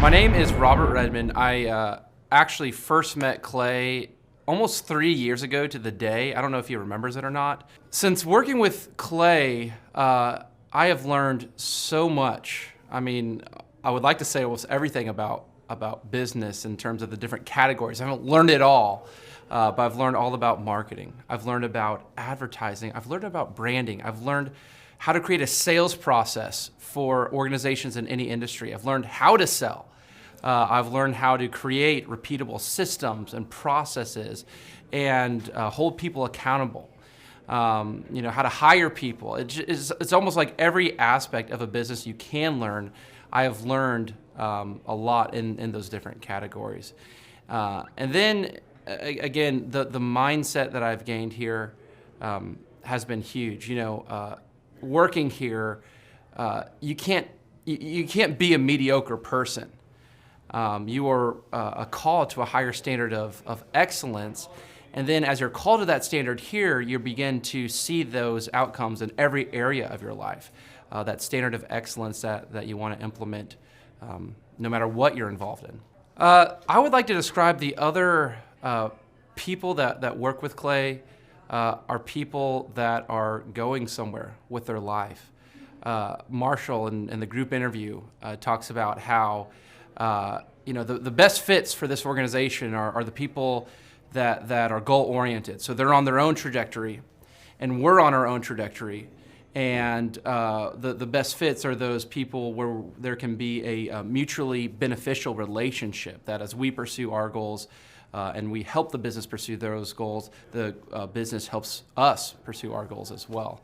My name is Robert Redmond. I actually first met Clay almost 3 years ago to the day. I don't know if he remembers it or not. Since working with Clay, I have learned so much. I mean, I would like to say almost everything about business in terms of the different categories. I haven't learned it all, but I've learned all about marketing. I've learned about advertising. I've learned about branding. I've learned how to create a sales process for organizations in any industry. I've learned how to sell. I've learned how to create repeatable systems and processes and hold people accountable. How to hire people. It's almost like every aspect of a business you can learn. I have learned a lot in those different categories. And then, again, the mindset that I've gained here has been huge. Working here, you can't be a mediocre person. You are a call to a higher standard of excellence, and then as you're called to that standard here, you begin to see those outcomes in every area of your life. That standard of excellence that you want to implement, no matter what you're involved in. I would like to describe the other people that work with Clay are people that are going somewhere with their life. Marshall in the group interview talks about how the best fits for this organization are the people that are goal-oriented. So they're on their own trajectory, and we're on our own trajectory. And the best fits are those people where there can be a mutually beneficial relationship, that as we pursue our goals and we help the business pursue those goals, the business helps us pursue our goals as well.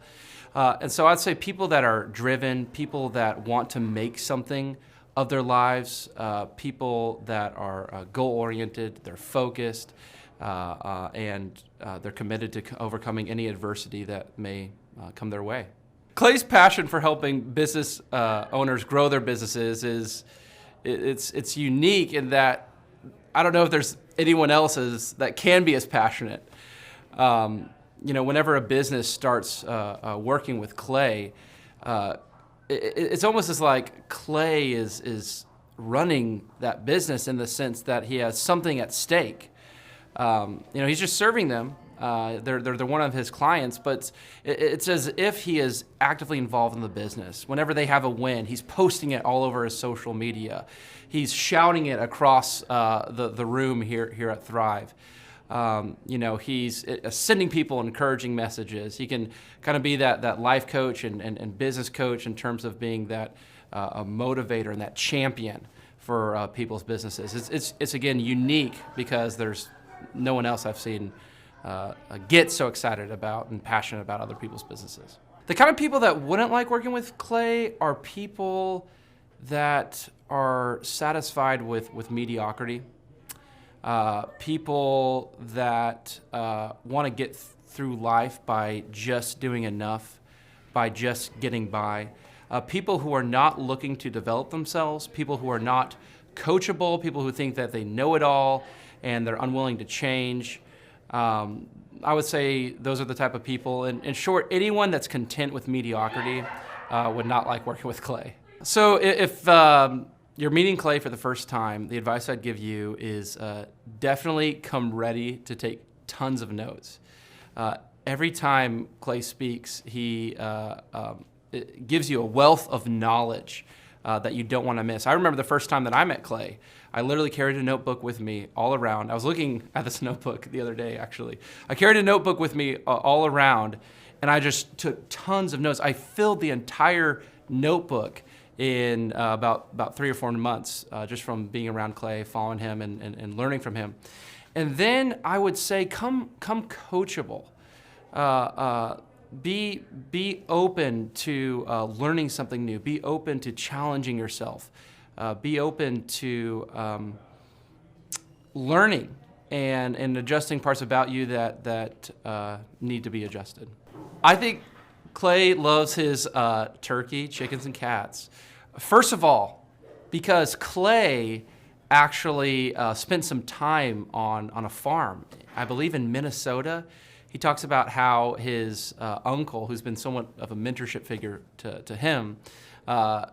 And so I'd say people that are driven, people that want to make something of their lives, people that are goal-oriented, they're focused, and they're committed to overcoming any adversity that may come their way. Clay's passion for helping business owners grow their businesses it's unique in that I don't know if there's anyone else that can be as passionate. Whenever a business starts working with Clay, it's almost as like Clay is running that business in the sense that he has something at stake. He's just serving them. They're one of his clients, but it's as if he is actively involved in the business. Whenever they have a win, he's posting it all over his social media. He's shouting it across the room here at Thrive. He's sending people encouraging messages. He can kind of be that life coach and business coach in terms of being that a motivator and that champion for people's businesses. It's again unique because there's no one else I've seen get so excited about and passionate about other people's businesses. The kind of people that wouldn't like working with Clay are people that are satisfied with mediocrity. People that want to get through life by just doing enough, by just getting by. People who are not looking to develop themselves, people who are not coachable, people who think that they know it all and they're unwilling to change. I would say those are the type of people. In short, anyone that's content with mediocrity would not like working with Clay. So if you're meeting Clay for the first time, the advice I'd give you is definitely come ready to take tons of notes. Every time Clay speaks, he it gives you a wealth of knowledge that you don't want to miss. I remember the first time that I met Clay, I literally carried a notebook with me all around. I was looking at this notebook the other day, actually. I carried a notebook with me all around, and I just took tons of notes. I filled the entire notebook in about 3 or 4 months, just from being around Clay, following him, and learning from him. And then I would say, come coachable. Be open to learning something new. Be open to challenging yourself. Be open to learning and adjusting parts about you that need to be adjusted. I think Clay loves his turkey, chickens, and cats. First of all, because Clay actually spent some time on a farm, I believe in Minnesota. he talks about how his uncle, who's been somewhat of a mentorship figure to him,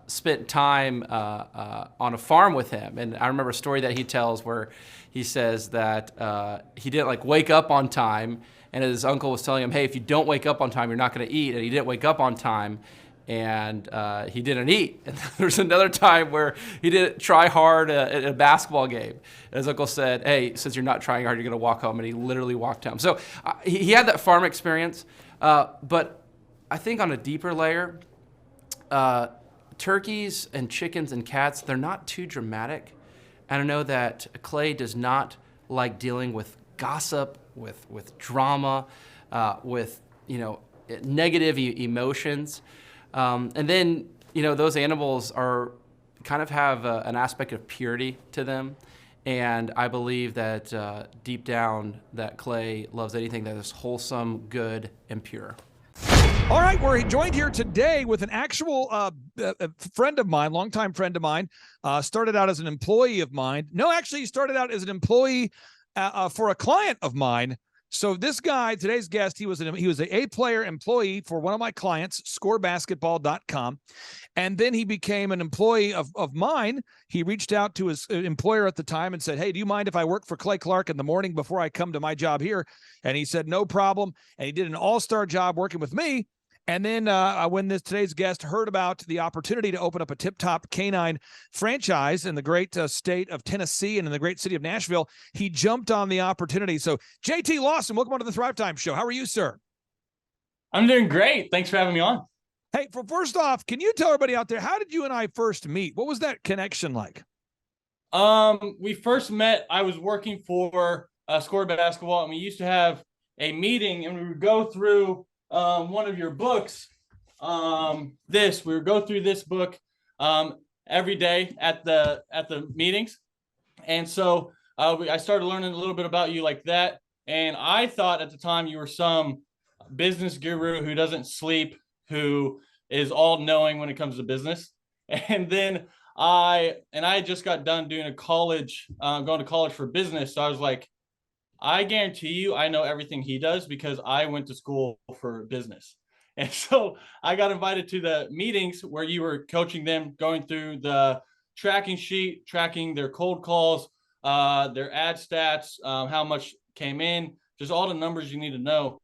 spent time on a farm with him. And I remember a story that he tells where he says that he didn't like wake up on time, and his uncle was telling him, hey, if you don't wake up on time, you're not going to eat. And he didn't wake up on time, and he didn't eat. And there's another time where he didn't try hard at a basketball game. And his uncle said, hey, since you're not trying hard, you're going to walk home. And he literally walked home. So he had that farm experience. But I think on a deeper layer, turkeys and chickens and cats, they're not too dramatic. And I know that Clay does not like dealing with gossip, with drama, with, negative emotions. And then, those animals are kind of have an aspect of purity to them. And I believe that deep down that Clay loves anything that is wholesome, good, and pure. All right, we're joined here today with an actual friend of mine, longtime friend of mine, started out as an employee of mine. No, actually, he started out as an employee for a client of mine. So this guy, today's guest, he was an A-player employee for one of my clients, scorebasketball.com. And then he became an employee of mine. He reached out to his employer at the time and said, hey, do you mind if I work for Clay Clark in the morning before I come to my job here? And he said, no problem. And he did an all-star job working with me. And then when today's guest heard about the opportunity to open up a tip-top canine franchise in the great state of Tennessee and in the great city of Nashville, he jumped on the opportunity. So JT Lawson, welcome to the Thrive Time Show. How are you, sir? I'm doing great. Thanks for having me on. Hey, first off, can you tell everybody out there, how did you and I first meet? What was that connection like? We first met, I was working for Score Basketball, and we used to have a meeting, and we would go through one of your books. We would go through this book every day at the meetings, and so I started learning a little bit about you like that. And I thought at the time you were some business guru who doesn't sleep, who is all knowing when it comes to business. And then I just got done doing going to college for business. So I was like, I guarantee you, I know everything he does because I went to school for business. And so I got invited to the meetings where you were coaching them, going through the tracking sheet, tracking their cold calls, their ad stats, how much came in, just all the numbers you need to know.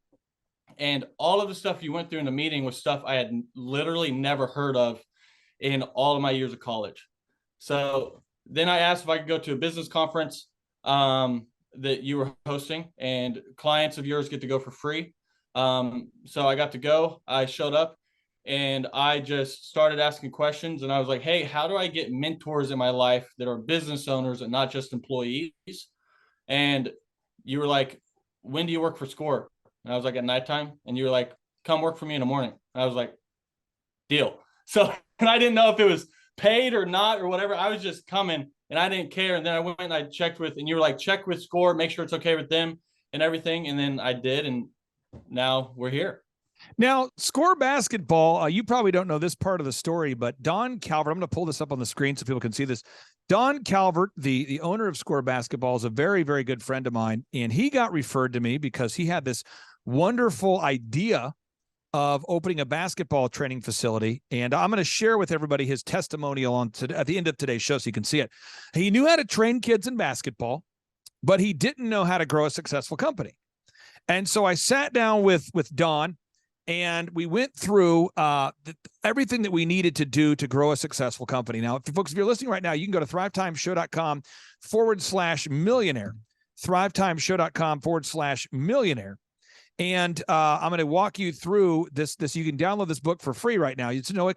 And all of the stuff you went through in the meeting was stuff I had literally never heard of in all of my years of college. So then I asked if I could go to a business conference that you were hosting, and clients of yours get to go for free. So I got to go. I showed up and I just started asking questions, and I was like, hey, how do I get mentors in my life that are business owners and not just employees? And you were like, when do you work for Score? And I was like, at nighttime. And you were like, come work for me in the morning. And I was like, deal. So, and I didn't know if it was paid or not or whatever. I was just coming and I didn't care. And then I went and I checked with, and you were like, check with Score, make sure it's okay with them and everything. And then I did. And now we're here. Now, Score Basketball, you probably don't know this part of the story, but Don Calvert, I'm going to pull this up on the screen so people can see this. Don Calvert, the owner of Score Basketball, is a very, very good friend of mine. And he got referred to me because he had this wonderful idea of opening a basketball training facility. And I'm going to share with everybody his testimonial at the end of today's show so you can see it. He knew how to train kids in basketball, but he didn't know how to grow a successful company. And so I sat down with Don, and we went through everything that we needed to do to grow a successful company. Now, if you're listening right now, you can go to thrivetimeshow.com/millionaire, thrivetimeshow.com/millionaire. And I'm going to walk you through this. You can download this book for free right now. It's no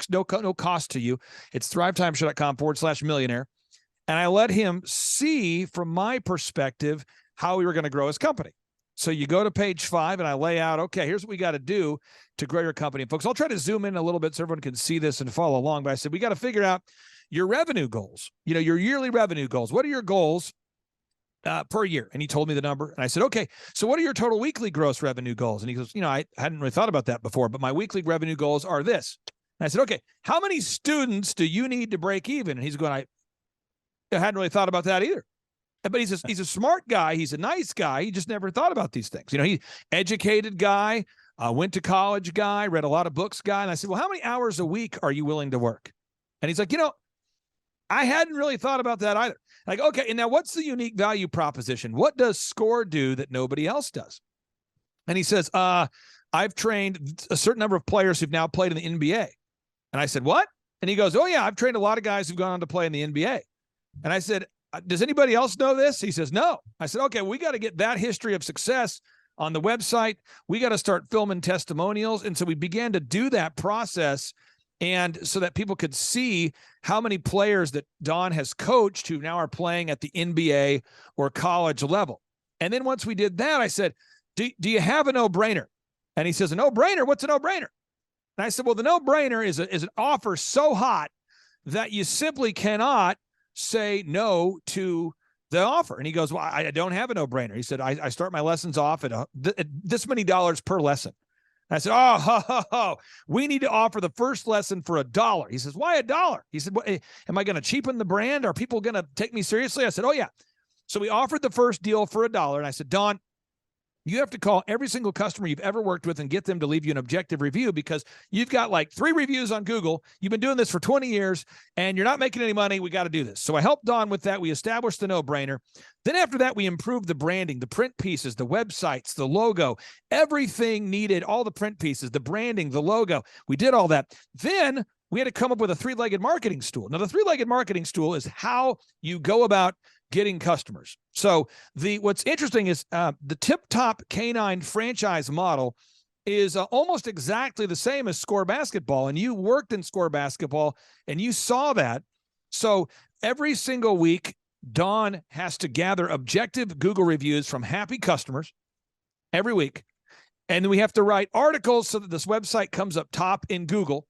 cost to you. It's thrivetimeshow.com/millionaire. And I let him see from my perspective how we were going to grow his company. So you go to page 5 and I lay out, okay, here's what we got to do to grow your company. And folks, I'll try to zoom in a little bit so everyone can see this and follow along. But I said, we got to figure out your revenue goals, your yearly revenue goals. What are your goals per year? And he told me the number. And I said, okay, so what are your total weekly gross revenue goals? And he goes, I hadn't really thought about that before, but my weekly revenue goals are this. And I said, okay, how many students do you need to break even? And he's going, I hadn't really thought about that either. But he's a smart guy. He's a nice guy. He just never thought about these things. You know, he educated guy, went to college guy, read a lot of books guy. And I said, well, how many hours a week are you willing to work? And he's like, you know, I hadn't really thought about that either. Like, okay, and now what's the unique value proposition? What does SCORE do that nobody else does? And he says, I've trained a certain number of players who've now played in the NBA. And I said, what? And he goes, oh, yeah, I've trained a lot of guys who've gone on to play in the NBA. And I said, does anybody else know this? He says, no. I said, okay, we got to get that history of success on the website. We got to start filming testimonials. And so we began to do that process, and so that people could see how many players that Don has coached who now are playing at the NBA or college level. And then once we did that, I said, do you have a no-brainer? And he says, a no-brainer? What's a no-brainer? And I said, well, the no-brainer is an offer so hot that you simply cannot say no to the offer. And he goes, well, I don't have a no-brainer. He said, I start my lessons off at this many dollars per lesson. And I said, we need to offer the first lesson for $1. He says, why $1? He said, what, am I going to cheapen the brand? Are people going to take me seriously? I said, oh, yeah. So we offered the first deal for $1. And I said, Don, you have to call every single customer you've ever worked with and get them to leave you an objective review, because you've got like 3 reviews on Google. You've been doing this for 20 years and you're not making any money. We got to do this. So I helped Don with that. We established the no-brainer. Then after that, we improved the branding, the print pieces, the websites, the logo, everything needed, all the print pieces, the branding, the logo. We did all that. Then we had to come up with a 3-legged marketing stool. Now, the 3-legged marketing stool is how you go about getting customers. So what's interesting is the Tip Top Canine franchise model is almost exactly the same as Score Basketball. And you worked in Score Basketball and you saw that. So every single week, Don has to gather objective Google reviews from happy customers every week. And then we have to write articles so that this website comes up top in Google.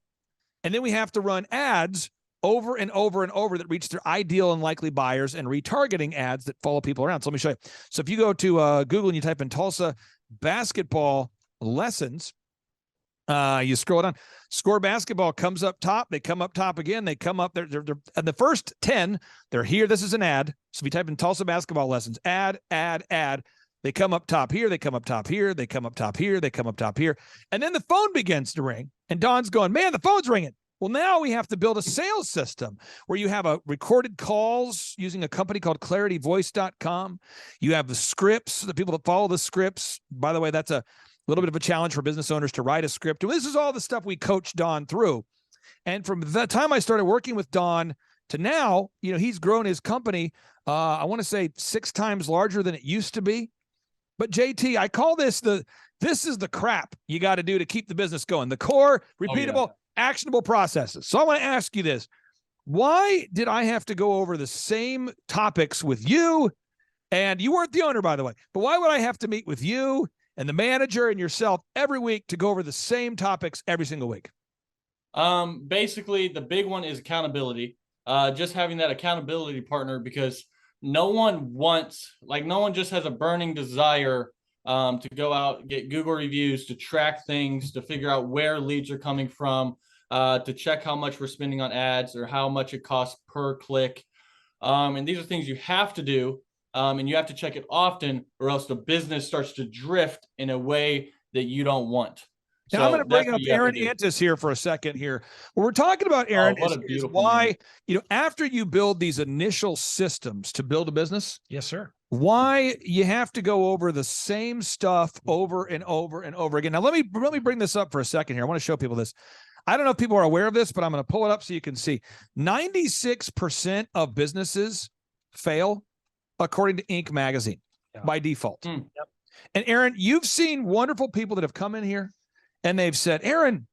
And then we have to run ads over and over and over that reach their ideal and likely buyers, and retargeting ads that follow people around. So let me show you. So if you go to Google and you type in Tulsa basketball lessons, you scroll down, Score Basketball comes up top. They come up top again. They come up there. They're and the first 10, they're here. This is an ad. So if you type in Tulsa basketball lessons, ad, they come up top here. They come up top here. They come up top here. They come up top here. And then the phone begins to ring. And Don's going, man, the phone's ringing. Well, now we have to build a sales system where you have a recorded calls using a company called clarityvoice.com. You have the scripts, the people that follow the scripts. By the way, that's a little bit of a challenge for business owners to write a script. And this is all the stuff we coach Don through. And from the time I started working with Don to now, you know, he's grown his company, I want to say 6 times larger than it used to be. But JT, I call this this is the crap you got to do to keep the business going. The core, repeatable, actionable processes. So I want to ask you this. Why did I have to go over the same topics with you? And you weren't the owner, by the way, but why would I have to meet with you and the manager and yourself every week to go over the same topics every single week? Basically, the big one is accountability. Just having that accountability partner, because no one just has a burning desire to go out, get Google reviews, to track things, to figure out where leads are coming from, to check how much we're spending on ads or how much it costs per click. And these are things you have to do, and you have to check it often, or else the business starts to drift in a way that you don't want. Now, So I'm going to bring up that's what you have Aaron to do. Antis here for a second here. What we're talking about, Aaron, what a is beautiful why, man. you know, after you build these initial systems to build a business, Yes, sir. why you have to go over the same stuff over and over and over again. Now, let me bring this up for a second here. I want to show people this. I don't know if people are aware of this, but I'm going to pull it up so you can see. 96% of businesses fail, according to Inc. magazine, by default. Yep. And Aaron, you've seen wonderful people that have come in here and they've said, Aaron,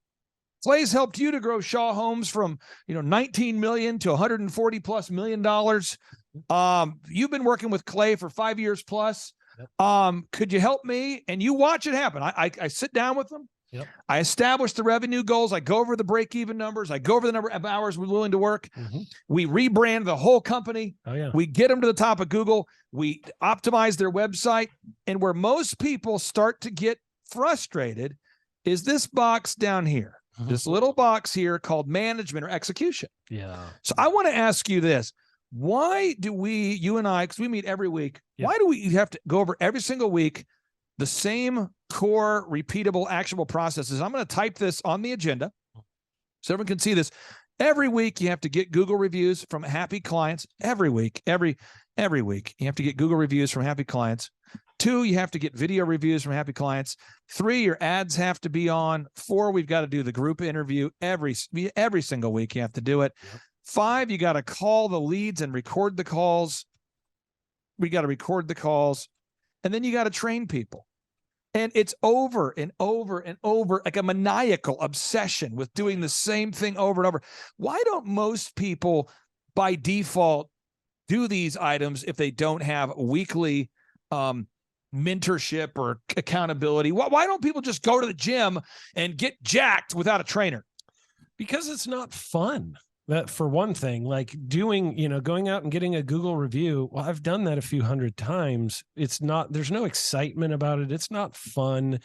Clay's helped you to grow Shaw Homes from, 19 million to $140+ million. You've been working with Clay for 5 years plus. Yep. Could you help me? And you watch it happen. I sit down with them. Yep. I establish the revenue goals. I go over the break-even numbers. I go over the number of hours we're willing to work. Mm-hmm. We rebrand the whole company. Oh, yeah. We get them to the top of Google. We optimize their website. And where most people start to get frustrated is this box down here, this little box here called management or execution. Yeah. So I want to ask you this. why do you and I, because we meet every week, Yeah. why do we have to go over every single week the same core, repeatable, actionable processes? I'm going to type this on the agenda so everyone can see this. Every week, you have to get Google reviews from happy clients. Every week, every week, you have to get Google reviews from happy clients. 2, you have to get video reviews from happy clients. 3, your ads have to be on. 4, we've got to do the group interview every single week. You have to do it. Yep. 5, you got to call the leads and record the calls. We got to record the calls, and then you got to train people. And it's over and over and over, like a maniacal obsession with doing the same thing over and over. Why don't most people by default do these items if they don't have weekly mentorship or accountability? Why don't people just go to the gym and get jacked without a trainer? Because it's not fun. That, for one thing, like doing, going out and getting a Google review. Well, I've done that a few hundred times. It's not, there's no excitement about it. It's not fun,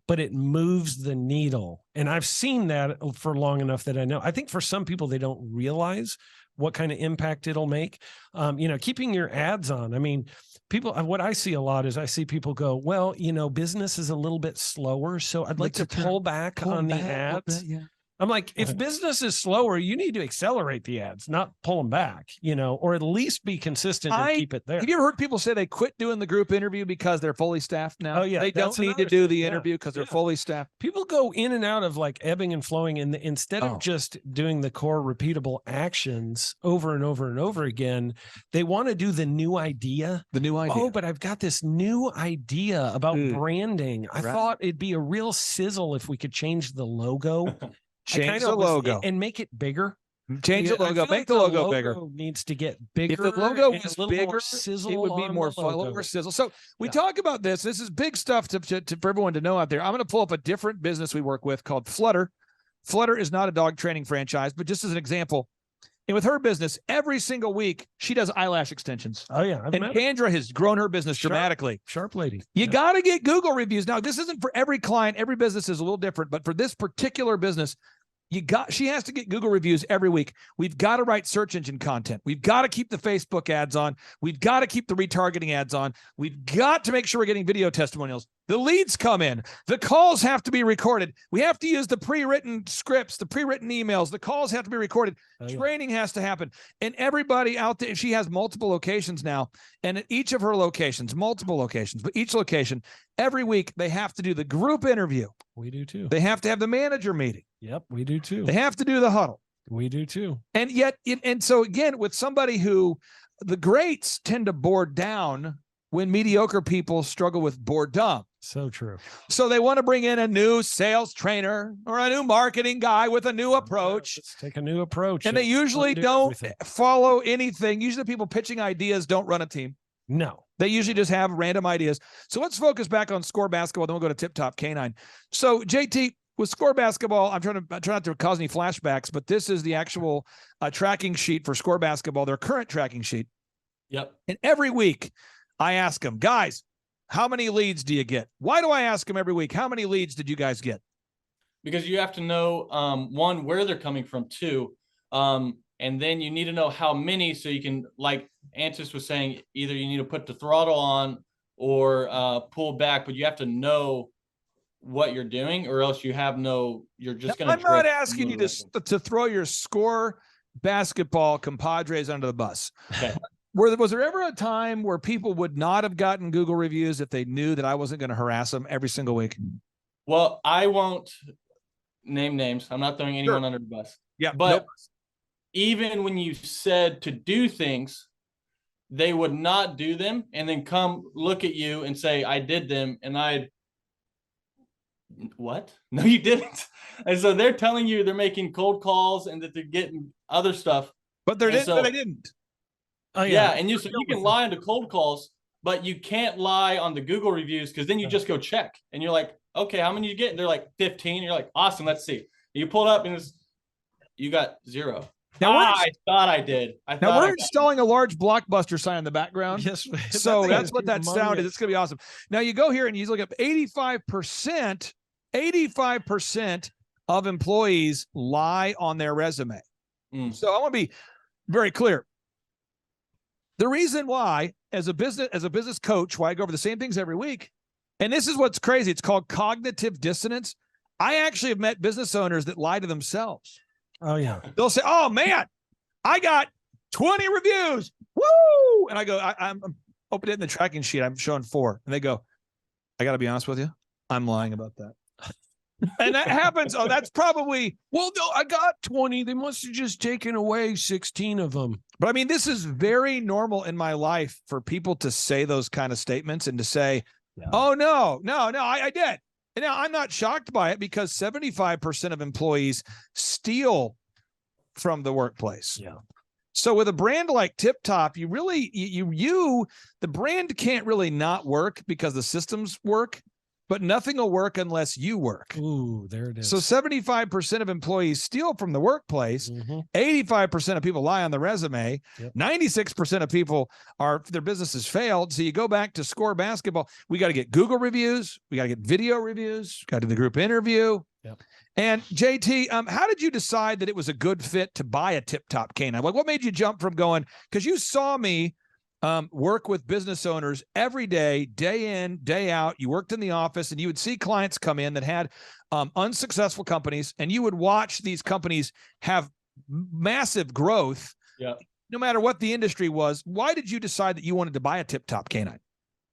but it moves the needle. And I've seen that for long enough that I know. I think for some people, they don't realize what kind of impact it'll make. Keeping your ads on. I mean, people, what I see a lot is I see people go, well, business is a little bit slower, so I'd like to pull back on the ads. I'm like, if business is slower, you need to accelerate the ads, not pull them back, or at least be consistent and keep it there. Have you ever heard people say they quit doing the group interview because they're fully staffed now? Oh, yeah. They don't need to do the interview because they're fully staffed. People go in and out of like ebbing and flowing, and instead of just doing the core repeatable actions over and over and over again, they want to do the new idea. Oh, but I've got this new idea about branding. I thought it'd be a real sizzle if we could change the logo. Change the logo and make it bigger. Change the logo. Make the logo bigger. Needs to get bigger. If the logo was bigger, sizzle, it would be more sizzle. So we talk about this. This is big stuff for everyone to know out there. I'm going to pull up a different business we work with called Flutter. Flutter is not a dog training franchise, but just as an example, and with her business, every single week she does eyelash extensions. Oh yeah, and Kendra has grown her business dramatically. Sharp lady. You got to get Google reviews. Now, this isn't for every client. Every business is a little different, but for this particular business, she has to get Google reviews every week. We've got to write search engine content. We've got to keep the Facebook ads on. We've got to keep the retargeting ads on. We've got to make sure we're getting video testimonials. The leads come in. The calls have to be recorded. We have to use the pre-written scripts, the pre-written emails. The calls have to be recorded. Training has to happen. And everybody out there, she has multiple locations now. And at each of her locations, multiple locations, but each location, every week, they have to do the group interview. We do too. They have to have the manager meeting. Yep, we do too. They have to do the huddle. We do too. And yet, and so again, with somebody who the greats tend to bore down when mediocre people struggle with boredom. So true. So they want to bring in a new sales trainer or a new marketing guy with a new approach. Let's take a new approach. And they usually don't follow anything. Usually the people pitching ideas don't run a team. No. They usually just have random ideas. So let's focus back on Score Basketball. Then we'll go to Tip Top Canine. So JT, with Score Basketball, I'm trying not to cause any flashbacks, but this is the actual tracking sheet for Score Basketball, their current tracking sheet. Yep. And every week I ask them, guys, how many leads do you get? Why do I ask them every week? How many leads did you guys get? Because you have to know, one, where they're coming from, two, and then you need to know how many, so you can, like Antis was saying, either you need to put the throttle on or pull back, but you have to know what you're doing, or else you're just going to. I'm not asking you to throw your Score Basketball compadres under the bus. Okay. Was there ever a time where people would not have gotten Google reviews if they knew that I wasn't going to harass them every single week? Well, I won't name names. I'm not throwing anyone under the bus. Yeah, but even when you said to do things, they would not do them and then come look at you and say, I did them. And what? No, you didn't. And so they're telling you they're making cold calls and that they're getting other stuff. But they didn't. Oh, yeah. And you can lie on the cold calls, but you can't lie on the Google reviews, because then you just go check and you're like, okay, how many you get? And they're like 15. You're like, awesome, let's see. You pull it up and you got 0. Now I thought I did. Now we're installing a large Blockbuster sign in the background. Yes. So that's what that sound is. It's going to be awesome. Now you go here and you look up 85% of employees lie on their resume. So I want to be very clear. The reason why, as a business coach, why I go over the same things every week, and this is what's crazy. It's called cognitive dissonance. I actually have met business owners that lie to themselves. Oh yeah. They'll say, "Oh man, I got 20 reviews. Woo!" And I go, I'm opening it in the tracking sheet. I'm showing 4. And they go, "I got to be honest with you. I'm lying about that." And that happens. Oh, that's probably, Well, no, I got 20. They must have just taken away 16 of them. but I mean, this is very normal in my life for people to say those kind of statements and to say, Yeah. "Oh, no, I did." And now I'm not shocked by it because 75% of employees steal from the workplace. Yeah. So with a brand like Tip Top, you really, the brand can't really not work because the systems work, but nothing will work unless you work. Ooh, there it is. So 75% of employees steal from the workplace. 85% of people lie on the resume. Yep. 96% of people their businesses failed. So you go back to score basketball. We got to get Google reviews. We got to get video reviews. Got to do the group interview. Yep. And JT, how did you decide that it was a good fit to buy a Tip Top canine? Like, what made you jump from going? Because you saw me work with business owners every day in, day out. You worked in the office and you would see clients come in that had unsuccessful companies, and you would watch these companies have massive growth. Yeah. No matter what the industry was. Why did you decide that you wanted to buy a Tip Top canine?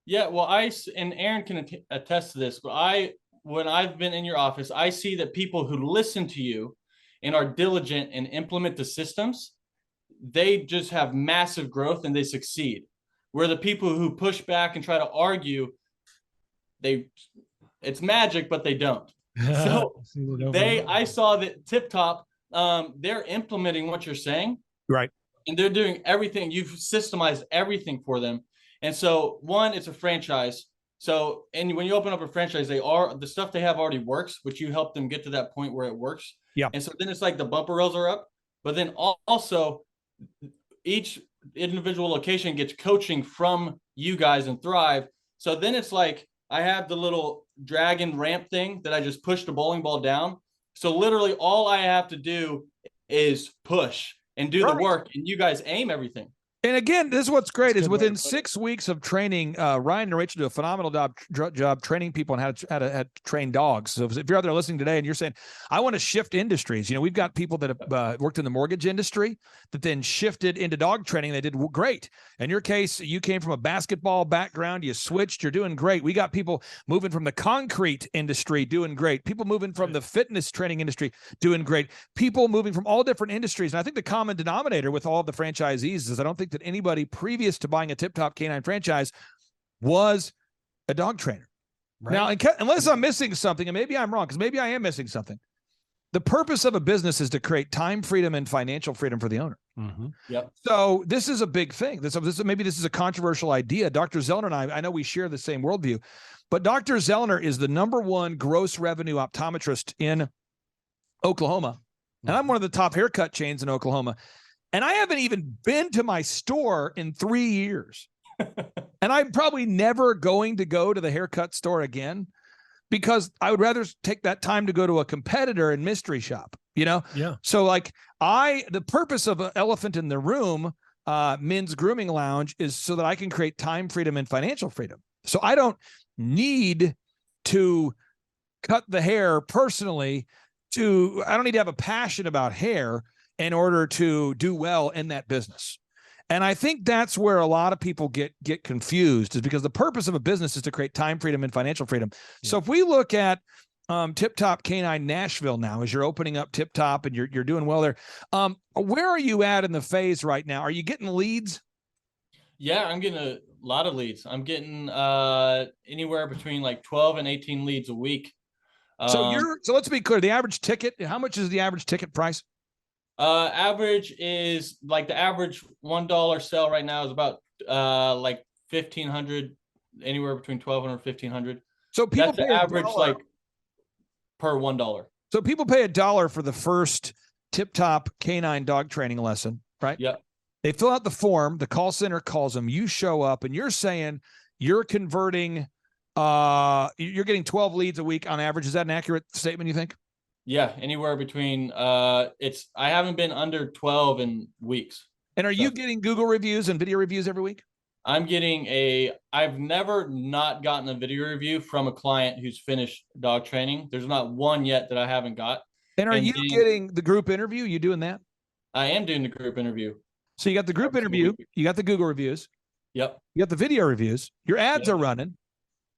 Yeah, well, and Aaron can attest to this, but when I've been in your office, I see that people who listen to you and are diligent and implement the systems, they just have massive growth and they succeed. Where the people who push back and try to argue, it's magic, but they don't. So I saw that Tip Top, they're implementing what you're saying. Right. And they're doing everything. You've systemized everything for them. And so one, it's a franchise. So, and when you open up a franchise, the stuff they have already works, which you help them get to that point where it works. Yeah. And so then it's like the bumper rails are up, but then also each individual location gets coaching from you guys and Thrive. So then it's like, I have the little dragon ramp thing that I just push the bowling ball down. So literally all I have to do is push and do the work, and you guys aim everything. And again, this is what's great is within 6 weeks of training, Ryan and Rachel do a phenomenal job training people on how to train dogs. So if you're out there listening today and you're saying, I want to shift industries, we've got people that have worked in the mortgage industry that then shifted into dog training. They did great. In your case, you came from a basketball background. You switched. You're doing great. We got people moving from the concrete industry doing great. People moving from the fitness training industry doing great. People moving from all different industries. And I think the common denominator with all of the franchisees is I don't think that anybody previous to buying a Tip Top canine franchise was a dog trainer. Right. Now, unless I'm missing something, and maybe I'm wrong, because maybe I am missing something. The purpose of a business is to create time freedom and financial freedom for the owner. Mm-hmm. Yep. So this is a big thing. Maybe this is a controversial idea. Dr. Zellner and I know we share the same worldview, but Dr. Zellner is the #1 gross revenue optometrist in Oklahoma. And I'm one of the top haircut chains in Oklahoma. And I haven't even been to my store in 3 years. And I'm probably never going to go to the haircut store again because I would rather take that time to go to a competitor and mystery shop, Yeah. So the purpose of an elephant in the room, men's grooming lounge, is so that I can create time freedom and financial freedom. So I don't need to cut the hair personally I don't need to have a passion about hair in order to do well in that business. And I think that's where a lot of people get confused, is because the purpose of a business is to create time freedom and financial freedom. Yeah. So if we look at Tip Top Canine Nashville now, as you're opening up Tip Top and you're doing well there, where are you at in the phase right now? Are you getting leads? Yeah, I'm getting a lot of leads. I'm getting anywhere between like 12 and 18 leads a week. So let's be clear. The average ticket, how much is the average ticket price? Average is like the average $1 sale right now is about like 1,500, anywhere between 1,200 and 1,500. So people that's the average like per $1. So people pay $1 for the first Tip Top canine dog training lesson, right? Yeah. They fill out the form. The call center calls them. You show up, and you're saying you're converting. You're getting 12 leads a week on average. Is that an accurate statement, you think? Yeah, anywhere between I haven't been under 12 in weeks. And are you getting Google reviews and video reviews every week? I've never not gotten a video review from a client who's finished dog training. There's not one yet that I haven't got. And are you getting the group interview? You doing that? I am doing the group interview. So you got the group interview, you got the Google reviews. Yep. You got the video reviews. Your ads are running.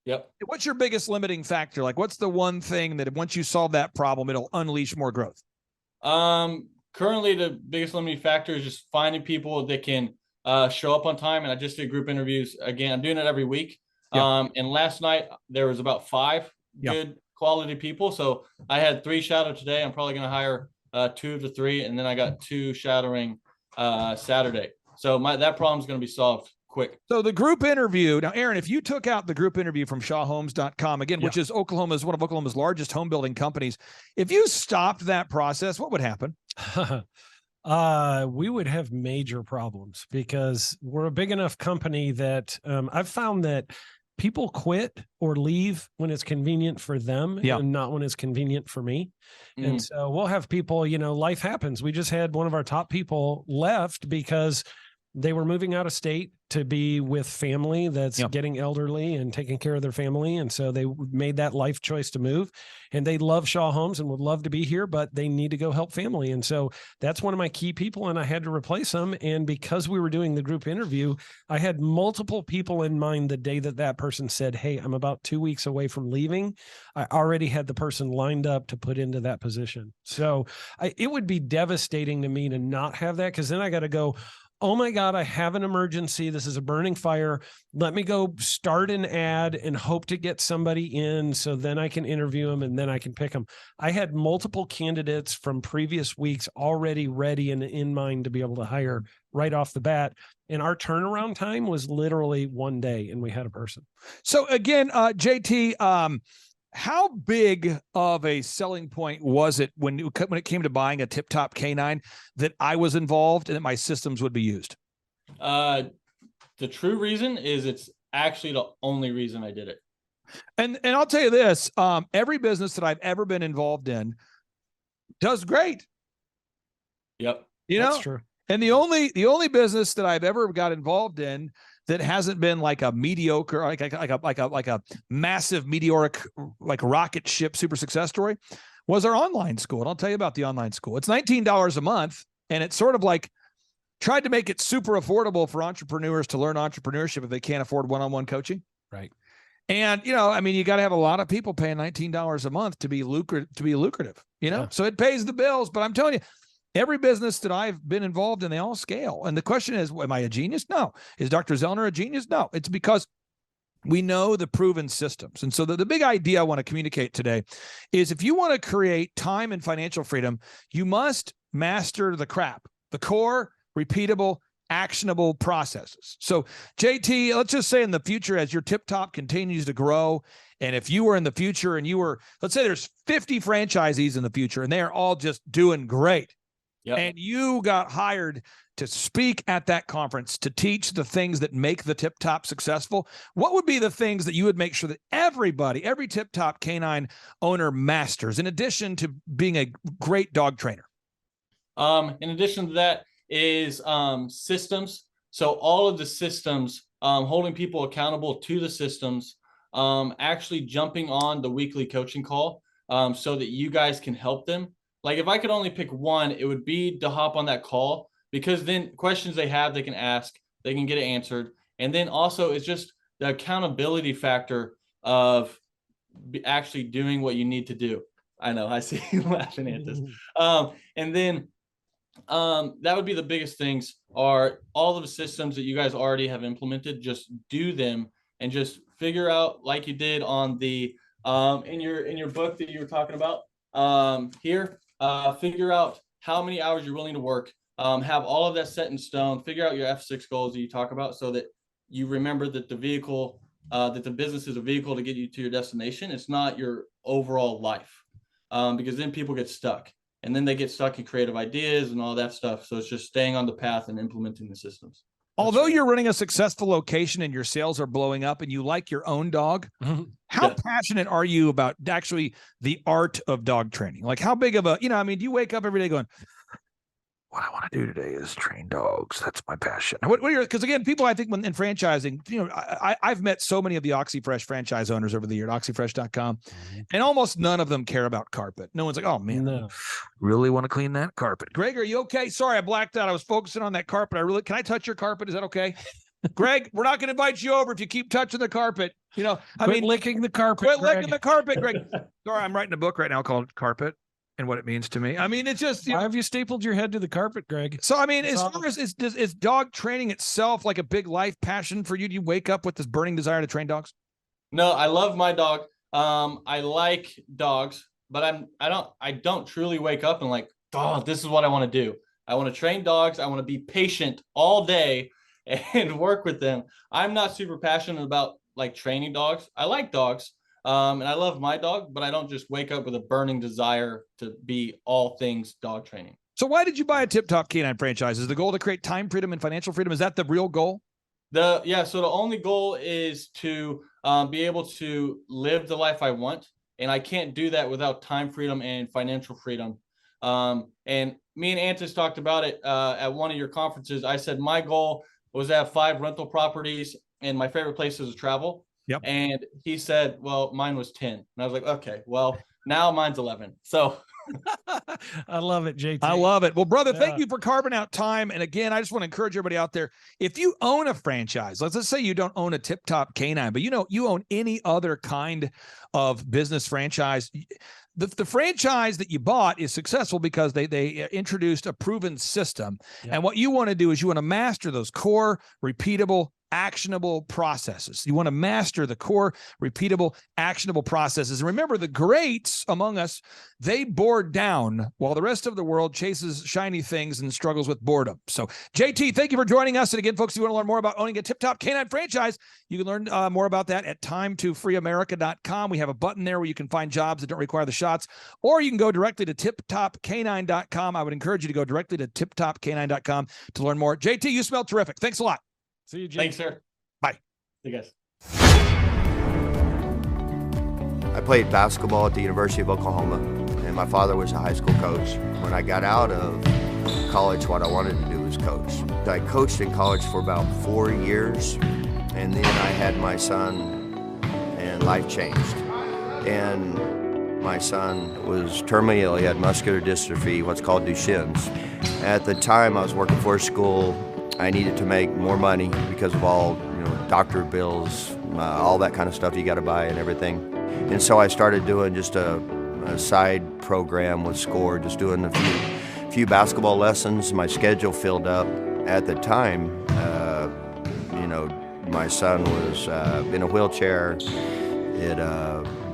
Yep. What's your biggest limiting factor? Like, what's the one thing that once you solve that problem, it'll unleash more growth? Currently the biggest limiting factor is just finding people that can show up on time. And I just did group interviews again. I'm doing it every week. Yep. And last night there was about 5 good quality people. So I had 3 shadow today. I'm probably going to hire 2 of the 3, and then I got 2 shadowing Saturday. So that problem is going to be solved quick. So the group interview, now, Aaron, if you took out the group interview from shawhomes.com, again, which is one of Oklahoma's largest home building companies, if you stopped that process, what would happen? We would have major problems, because we're a big enough company that I've found that people quit or leave when it's convenient for them and not when it's convenient for me. And so we'll have people, life happens. We just had one of our top people left because they were moving out of state to be with family that's getting elderly and taking care of their family. And so they made that life choice to move, and they love Shaw Homes and would love to be here, but they need to go help family. And so that's one of my key people, and I had to replace them. And because we were doing the group interview, I had multiple people in mind the day that person said, hey, I'm about 2 weeks away from leaving. I already had the person lined up to put into that position. So it would be devastating to me to not have that, because then I got to go, oh my God, I have an emergency. This is a burning fire. Let me go start an ad and hope to get somebody in, so then I can interview them and then I can pick them. I had multiple candidates from previous weeks already ready and in mind to be able to hire right off the bat. And our turnaround time was literally 1 day, and we had a person. So again, JT, how big of a selling point was it when it came to buying a tip-top canine that I was involved and that my systems would be used? The true reason is it's actually the only reason I did it. And I'll tell you this, every business that I've ever been involved in does great. Yep. That's true. And the only business that I've ever got involved in that hasn't been like a mediocre, like a massive meteoric, like rocket ship super success story, was our online school. And I'll tell you about the online school. It's $19 a month, and it's sort of like tried to make it super affordable for entrepreneurs to learn entrepreneurship if they can't afford one-on-one coaching. Right. And you got to have a lot of people paying $19 a month to be lucrative. So it pays the bills. But I'm telling you, every business that I've been involved in, they all scale. And the question is, am I a genius? No. Is Dr. Zellner a genius? No. It's because we know the proven systems. And so the big idea I want to communicate today is, if you want to create time and financial freedom, you must master the crap, the core, repeatable, actionable processes. So JT, let's just say in the future, as your Tip Top continues to grow, and if you were in the future and let's say there's 50 franchisees in the future and they are all just doing great. Yep. And you got hired to speak at that conference to teach the things that make the Tip Top successful, what would be the things that you would make sure that every Tip Top canine owner masters, in addition to being a great dog trainer? In addition to that is systems. So all of the systems, holding people accountable to the systems, actually jumping on the weekly coaching call so that you guys can help them. Like, if I could only pick one, it would be to hop on that call, because then questions they have, they can ask, they can get it answered. And then also it's just the accountability factor of actually doing what you need to do. I know, I see you laughing at this. And then that would be the biggest things, are all of the systems that you guys already have implemented. Just do them and just figure out, like you did on the in your book that you were talking about here. Figure out how many hours you're willing to work, have all of that set in stone, figure out your F6 goals that you talk about, so that you remember that the vehicle, that the business is a vehicle to get you to your destination. It's not your overall life, because then people get stuck, and then they get stuck in creative ideas and all that stuff. So it's just staying on the path and implementing the systems. Although you're running a successful location and your sales are blowing up and you like your own dog, how passionate are you about actually the art of dog training? Like, how big of a, do you wake up every day going, what I want to do today is train dogs. That's my passion. What are your, because again, people, I think when in franchising, I've met so many of the OxyFresh franchise owners over the year at oxyfresh.com, and almost none of them care about carpet. No one's like, oh man, no. Really want to clean that carpet. Greg, are you okay? Sorry, I blacked out. I was focusing on that carpet. Can I touch your carpet? Is that okay? Greg, we're not going to invite you over if you keep touching the carpet. Quit licking the carpet. Quit licking the carpet, Greg. Sorry, I'm writing a book right now called Carpet and What It Means to Me. I mean, it's just, why have you stapled your head to the carpet, Greg? So, I mean, as far as is dog training itself like a big life passion for you? Do you wake up with this burning desire to train dogs? No, I love my dog. I like dogs, but I don't truly wake up and like, oh, this is what I want to do. I want to train dogs. I want to be patient all day and work with them. I'm not super passionate about like training dogs. I like dogs. And I love my dog, but I don't just wake up with a burning desire to be all things dog training. So why did you buy a Tip Top Canine franchise? Is the goal to create time freedom and financial freedom? Is that the real goal? So the only goal is to be able to live the life I want. And I can't do that without time freedom and financial freedom. And me and Antis talked about it at one of your conferences. I said my goal was to have 5 rental properties, and my favorite places to travel. Yep. And he said, well, mine was 10. And I was like, okay, well, now mine's 11. So I love it, JT. I love it. Well, brother, thank you for carving out time. And again, I just want to encourage everybody out there. If you own a franchise, let's say you don't own a Tip Top Canine, but you own any other kind of business franchise. The franchise that you bought is successful because they introduced a proven system. Yep. And what you want to do is you want to master those core, repeatable, actionable processes. You want to master the core, repeatable, actionable processes. And remember, the greats among us, they bored down while the rest of the world chases shiny things and struggles with boredom. So, JT, thank you for joining us. And again, folks, if you want to learn more about owning a Tip Top Canine franchise, you can learn more about that at timetofreeamerica.com. We have a button there where you can find jobs that don't require the shots, or you can go directly to tiptopcanine.com. I would encourage you to go directly to tiptopcanine.com to learn more. JT, you smell terrific. Thanks a lot. See you, Jim. Thanks, sir. Bye. See you guys. I played basketball at the University of Oklahoma, and my father was a high school coach. When I got out of college, what I wanted to do was coach. I coached in college for about 4 years, and then I had my son, and life changed. And my son was terminally ill. He had muscular dystrophy, what's called Duchenne's. At the time, I was working for a school. I needed to make more money because of all, doctor bills, all that kind of stuff you got to buy and everything. And so I started doing just a side program with SCORE, just doing a few basketball lessons. My schedule filled up. At the time, my son was in a wheelchair. It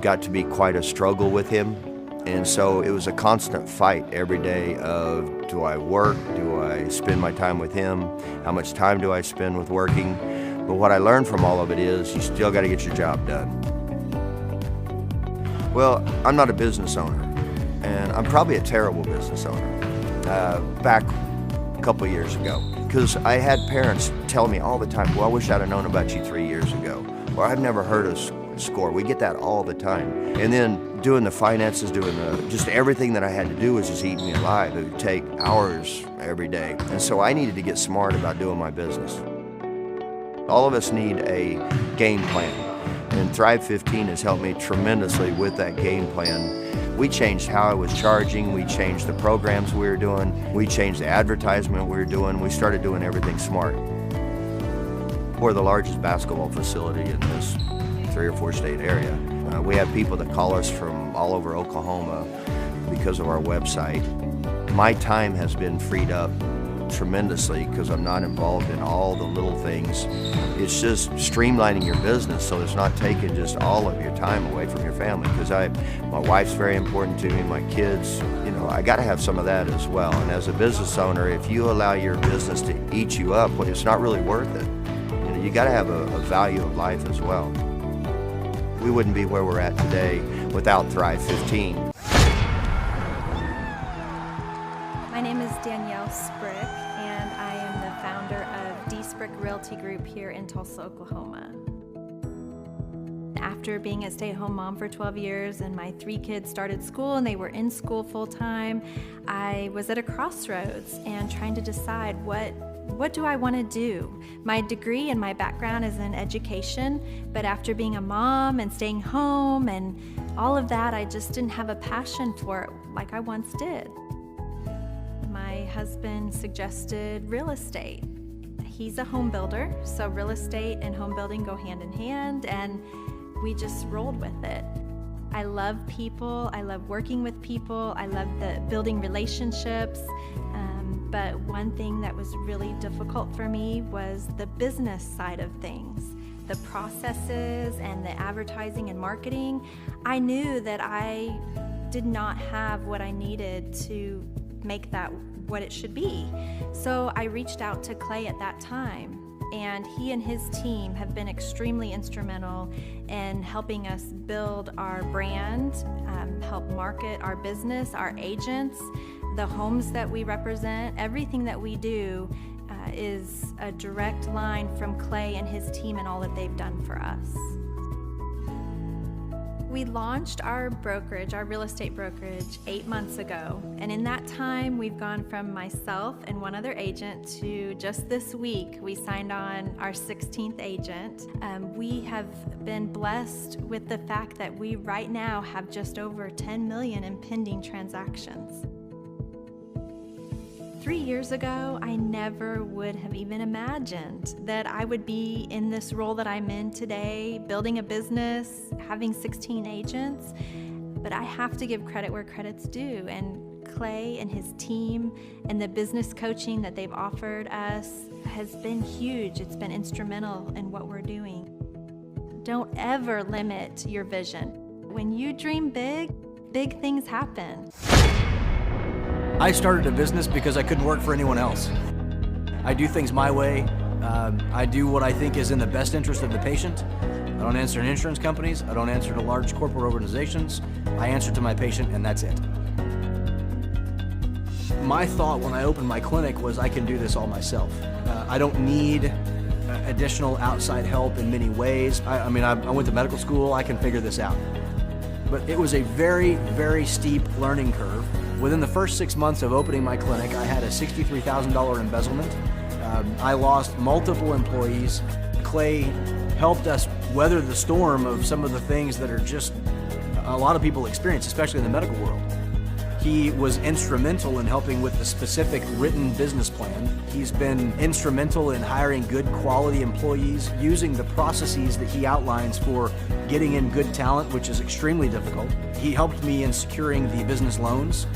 got to be quite a struggle with him. And so it was a constant fight every day of, do I work? Do I spend my time with him? How much time do I spend with working? But what I learned from all of it is you still got to get your job done. Well, I'm not a business owner, and I'm probably a terrible business owner. Back a couple of years ago, because I had parents tell me all the time, well, I wish I'd have known about you 3 years ago, or I've never heard of SCORE. We get that all the time. And then doing the finances, just everything that I had to do was just eating me alive. It would take hours every day. And so I needed to get smart about doing my business. All of us need a game plan. And Thrive 15 has helped me tremendously with that game plan. We changed how I was charging. We changed the programs we were doing. We changed the advertisement we were doing. We started doing everything smart. We're the largest basketball facility in this 3 or 4 state area. We have people that call us from all over Oklahoma because of our website. My time has been freed up tremendously because I'm not involved in all the little things. It's just streamlining your business so it's not taking just all of your time away from your family, because my wife's very important to me, my kids, I got to have some of that as well. And as a business owner, if you allow your business to eat you up, well, it's not really worth it. You got to have a value of life as well. We wouldn't be where we're at today without Thrive 15. My name is Danielle Sprick, and I am the founder of D Sprick Realty Group here in Tulsa, Oklahoma. After after being a stay-at-home mom for 12 years and my 3 kids started school and they were in school full-time, I was at a crossroads and trying to decide what do I want to do? My degree and my background is in education, but after being a mom and staying home and all of that, I just didn't have a passion for it like I once did. My husband suggested real estate. He's a home builder, so real estate and home building go hand in hand, and we just rolled with it. I love people, I love working with people, I love building relationships, but one thing that was really difficult for me was the business side of things. The processes and the advertising and marketing. I knew that I did not have what I needed to make that what it should be. So I reached out to Clay at that time, and he and his team have been extremely instrumental in helping us build our brand, help market our business, our agents, the homes that we represent. Everything that we do is a direct line from Clay and his team and all that they've done for us. We launched our brokerage, our real estate brokerage, 8 months ago. And in that time, we've gone from myself and one other agent to just this week, we signed on our 16th agent. We have been blessed with the fact that we right now have just over 10 million in pending transactions. 3 years ago, I never would have even imagined that I would be in this role that I'm in today, building a business, having 16 agents. But I have to give credit where credit's due. And Clay and his team and the business coaching that they've offered us has been huge. It's been instrumental in what we're doing. Don't ever limit your vision. When you dream big, big things happen. I started a business because I couldn't work for anyone else. I do things my way. I do what I think is in the best interest of the patient. I don't answer to insurance companies. I don't answer to large corporate organizations. I answer to my patient, and that's it. My thought when I opened my clinic was I can do this all myself. I don't need additional outside help in many ways. I went to medical school. I can figure this out. But it was a very, very steep learning curve. Within the first 6 months of opening my clinic, I had a $63,000 embezzlement. I lost multiple employees. Clay helped us weather the storm of some of the things that are just a lot of people experience, especially in the medical world. He was instrumental in helping with the specific written business plan. He's been instrumental in hiring good quality employees, using the processes that he outlines for getting in good talent, which is extremely difficult. He helped me in securing the business loans.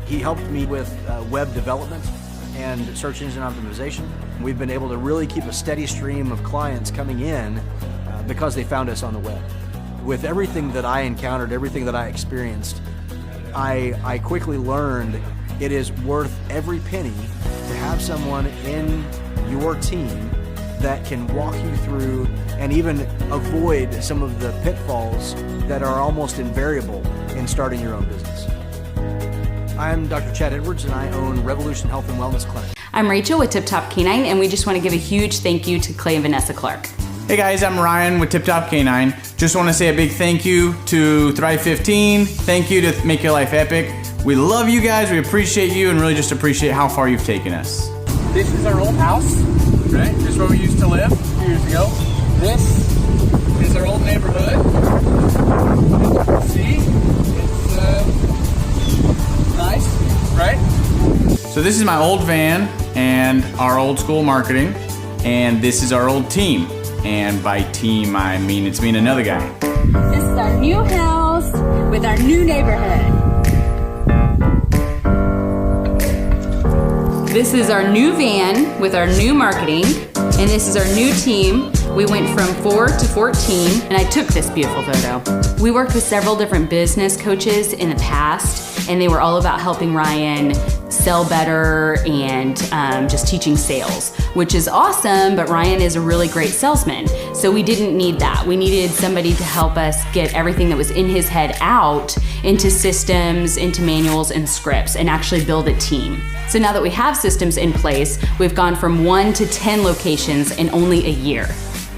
He helped me with web development and search engine optimization. We've been able to really keep a steady stream of clients coming in because they found us on the web. With everything that I encountered, everything that I experienced, I quickly learned it is worth every penny to have someone in your team that can walk you through and even avoid some of the pitfalls that are almost invariable in starting your own business. I'm Dr. Chad Edwards, and I own Revolution Health and Wellness Clinic. I'm Rachel with Tip Top Canine, and we just want to give a huge thank you to Clay and Vanessa Clark. Hey guys, I'm Ryan with Tip Top Canine. Just want to say a big thank you to Thrive 15. Thank you to Make Your Life Epic. We love you guys, we appreciate you, and really just appreciate how far you've taken us. This is our old house, right? This is where we used to live a few years ago. This is our old neighborhood. See? It's nice, right? So this is my old van and our old school marketing, and this is our old team. And by team, I mean it's me and another guy. This is our new house with our new neighborhood. This is our new van with our new marketing, and this is our new team. We went from 4 to 14, and I took this beautiful photo. We worked with several different business coaches in the past, and they were all about helping Ryan sell better and just teaching sales, which is awesome, but Ryan is a really great salesman. So we didn't need that. We needed somebody to help us get everything that was in his head out into systems, into manuals and scripts, and actually build a team. So now that we have systems in place, we've gone from 1 to 10 locations in only a year.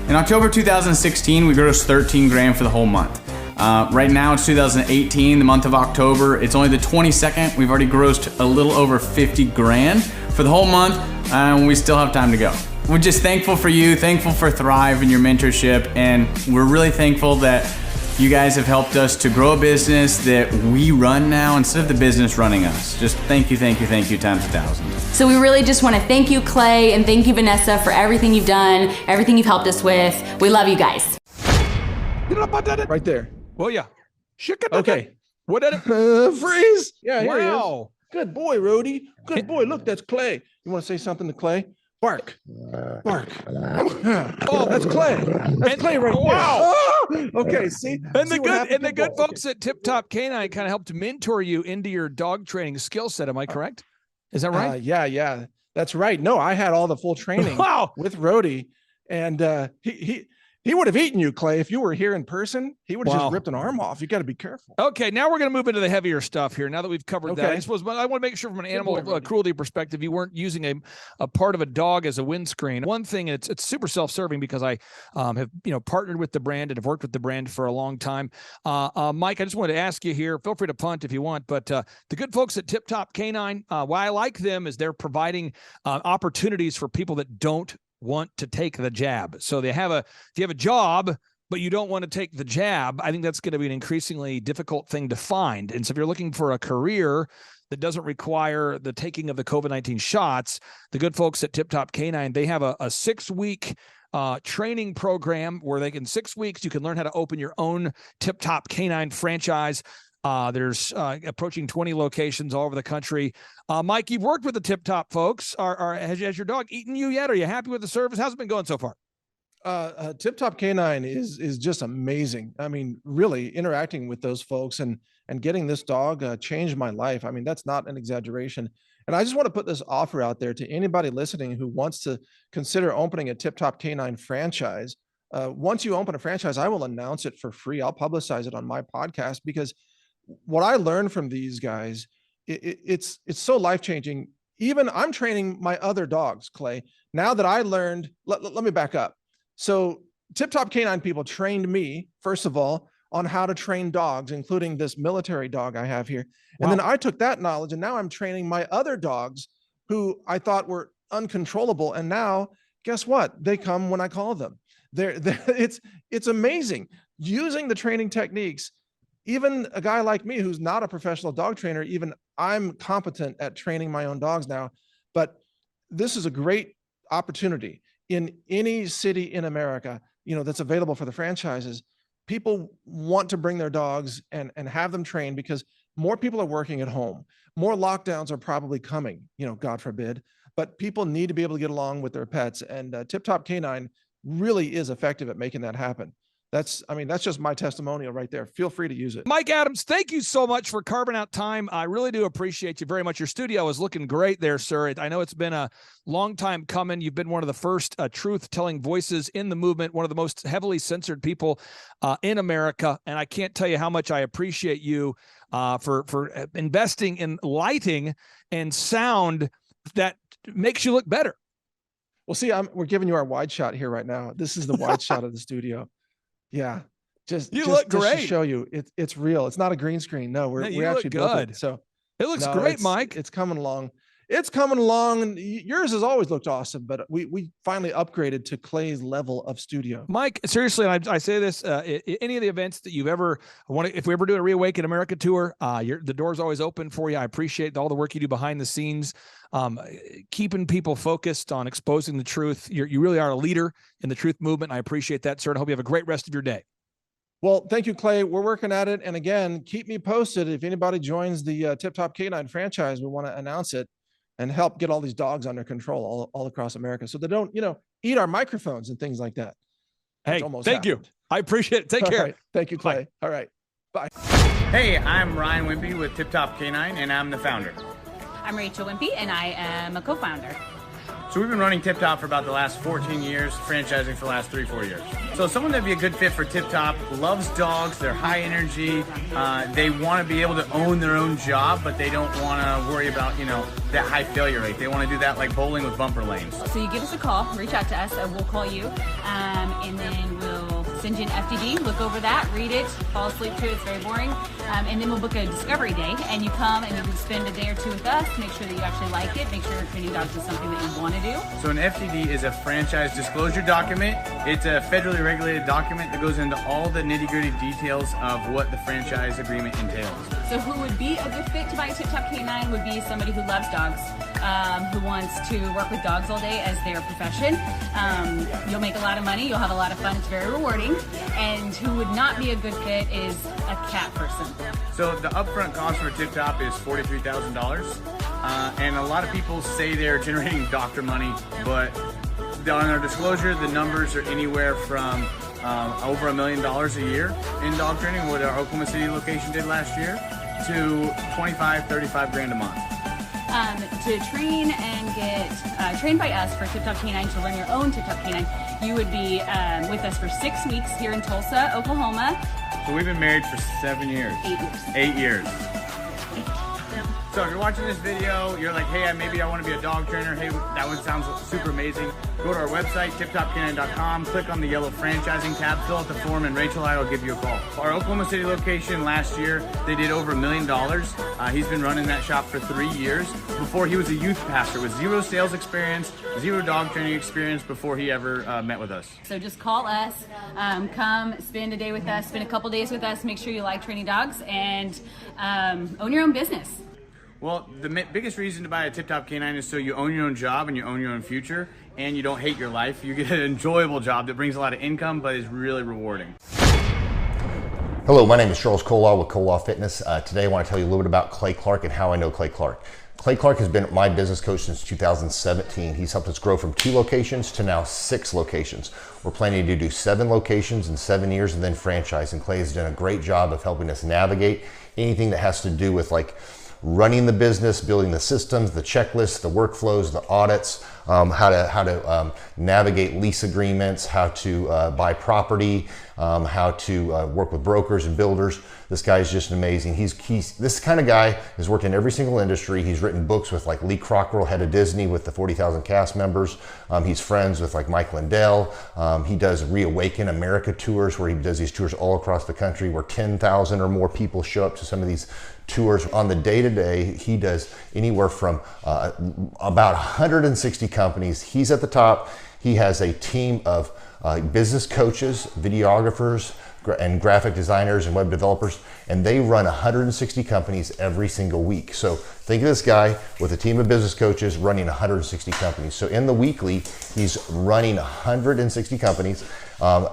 In October 2016, we grossed 13 grand for the whole month. Right now it's 2018, the month of October. It's only the 22nd. We've already grossed a little over 50 grand for the whole month, and we still have time to go. We're just thankful for you, thankful for Thrive and your mentorship, and we're really thankful that you guys have helped us to grow a business that we run now instead of the business running us. Just thank you times 1,000. So we really just want to thank you, Clay, and thank you, Vanessa, for everything you've done, everything you've helped us with. We love you guys. Right there. Well, yeah. Okay. What did it? Freeze. Yeah, here he is. Wow. Good boy, Rhodey. Good boy. Look, that's Clay. You want to say something to Clay? Bark. Bark. Oh, that's Clay. That's Clay right there. Wow. Oh, okay, see? And See the what good happened? and the good Okay. folks at Tip Top Canine kind of helped mentor you into your dog training skill set. Am I correct? Is that right? Yeah. That's right. No, I had all the full training Wow. with Rhodey, and he would have eaten you, Clay, if you were here in person. He would have Wow. just ripped an arm off. You got to be careful. Okay, now we're going to move into the heavier stuff here. Now that we've covered that, Okay. I suppose I want to make sure from an animal boy, Rhodey. cruelty perspective, you weren't using a part of a dog as a windscreen. One thing, it's super self-serving because I have partnered with the brand and have worked with the brand for a long time. Mike, I just wanted to ask you here. Feel free to punt if you want, but the good folks at Tip Top Canine, why I like them is they're providing opportunities for people that don't want to take the jab. So if you have a job, but you don't want to take the jab, I think that's going to be an increasingly difficult thing to find. And so if you're looking for a career that doesn't require the taking of the COVID-19 shots, the good folks at Tip Top Canine, they have a 6-week training program where in 6 weeks, you can learn how to open your own Tip Top Canine franchise. There's approaching 20 locations all over the country. Mike, you've worked with the Tip Top folks. Has your dog eaten you yet? Are you happy with the service? How's it been going so far? Tip Top Canine is just amazing. I mean, really interacting with those folks and getting this dog changed my life. I mean, that's not an exaggeration. And I just want to put this offer out there to anybody listening who wants to consider opening a Tip Top Canine franchise. Once you open a franchise, I will announce it for free. I'll publicize it on my podcast because what I learned from these guys, it's so life-changing. Even I'm training my other dogs, Clay. Now that I learned, let me back up. So Tip Top Canine people trained me, first of all, on how to train dogs, including this military dog I have here. And then I took that knowledge and now I'm training my other dogs who I thought were uncontrollable. And now guess what? They come when I call them. It's amazing using the training techniques. Even a guy like me, who's not a professional dog trainer, even I'm competent at training my own dogs now, but this is a great opportunity. In any city in America, that's available for the franchises, people want to bring their dogs and have them trained because more people are working at home. More lockdowns are probably coming, God forbid, but people need to be able to get along with their pets. And Tip Top Canine really is effective at making that happen. That's just my testimonial right there. Feel free to use it. Mike Adams, thank you so much for carving out time. I really do appreciate you very much. Your studio is looking great there, sir. I know it's been a long time coming. You've been one of the first truth-telling voices in the movement, one of the most heavily censored people in America. And I can't tell you how much I appreciate you for investing in lighting and sound that makes you look better. Well, see, we're giving you our wide shot here right now. This is the wide shot of the studio. Yeah, you look great. To show you, it's real. It's not a green screen. No, we're actually good. So it looks great, Mike. It's coming along. It's coming along, and yours has always looked awesome. But we finally upgraded to Clay's level of studio. Mike, seriously, and I say this: any of the events that you've ever wanted, if we ever do a Reawaken America tour, the door's always open for you. I appreciate all the work you do behind the scenes, keeping people focused on exposing the truth. You really are a leader in the truth movement. I appreciate that, sir. And I hope you have a great rest of your day. Well, thank you, Clay. We're working at it. And again, keep me posted. If anybody joins the Tip Top Canine franchise, we want to announce it and help get all these dogs under control all across America so they don't, eat our microphones and things like that. Hey, thank you. I appreciate it. Take care. Right. Thank you, Clay. Bye. All right. Bye. Hey, I'm Ryan Wimpy with Tip Top Canine, and I'm the founder. I'm Rachel Wimpy, and I am a co-founder. So we've been running Tip Top for about the last 14 years, franchising for the last 3-4 years. So someone that'd be a good fit for Tip Top loves dogs, they're high energy, they want to be able to own their own job, but they don't want to worry about, that high failure rate. They want to do that like bowling with bumper lanes. So you give us a call, reach out to us, and we'll call you, and then we'll send you an FDD, look over that, read it, fall asleep to it, it's very boring, and then we'll book a discovery day, and you come and you can spend a day or two with us, make sure that you actually like it, make sure training dogs is something that you want to do. So an FDD is a franchise disclosure document. It's a federally regulated document that goes into all the nitty-gritty details of what the franchise agreement entails. So who would be a good fit to buy a Tip Top Canine would be somebody who loves dogs, who wants to work with dogs all day as their profession. You'll make a lot of money, you'll have a lot of fun, it's very rewarding. And who would not be a good fit is a cat person. So the upfront cost for Tip Top is $43,000. And a lot of people say they're generating doctor money, but on our disclosure, the numbers are anywhere from over $1 million a year in dog training, what our Oklahoma City location did last year, to 25, 35 grand a month. To train and get trained by us for Tip Top Canine, to run your own Tip Top Canine, you would be with us for 6 weeks here in Tulsa, Oklahoma. So we've been married for 7 years. 8 years. 8 years. So if you're watching this video, you're like, hey, maybe I want to be a dog trainer. Hey, that one sounds super amazing. Go to our website, tiptopcanine.com, click on the yellow franchising tab, fill out the form, and Rachel and I will give you a call. Our Oklahoma City location last year, they did over $1 million. He's been running that shop for 3 years. Before, he was a youth pastor with 0 sales experience, 0 dog training experience before he ever met with us. So just call us, come spend a day with us, spend a couple days with us, make sure you like training dogs, and own your own business. Well, the biggest reason to buy a Tip Top Canine is so you own your own job and you own your own future, and you don't hate your life. You get an enjoyable job that brings a lot of income, but is really rewarding. Hello, my name is Charles Kolaw with Kolaw Fitness. Today I want to tell you a little bit about Clay Clark and how I know Clay Clark. Clay Clark has been my business coach since 2017. He's helped us grow from 2 locations to now 6 locations. We're planning to do 7 locations in 7 years and then franchise. And Clay has done a great job of helping us navigate anything that has to do with like running the business, building the systems, the checklists, the workflows, the audits, how to navigate lease agreements, how to buy property, how to work with brokers and builders. This guy is just amazing. He's this kind of guy has worked in every single industry. He's written books with like Lee Cockrell, head of Disney, with the 40,000 cast members. He's friends with like Mike Lindell. He does Reawaken America tours, where he does these tours all across the country where 10,000 or more people show up to some of these tours. On the day-to-day, he does anywhere from about 160 companies. He's at the top. He has a team of business coaches, videographers, and graphic designers and web developers, and they run 160 companies every single week. So think of this guy with a team of business coaches running 160 companies. So in the weekly, he's running 160 companies.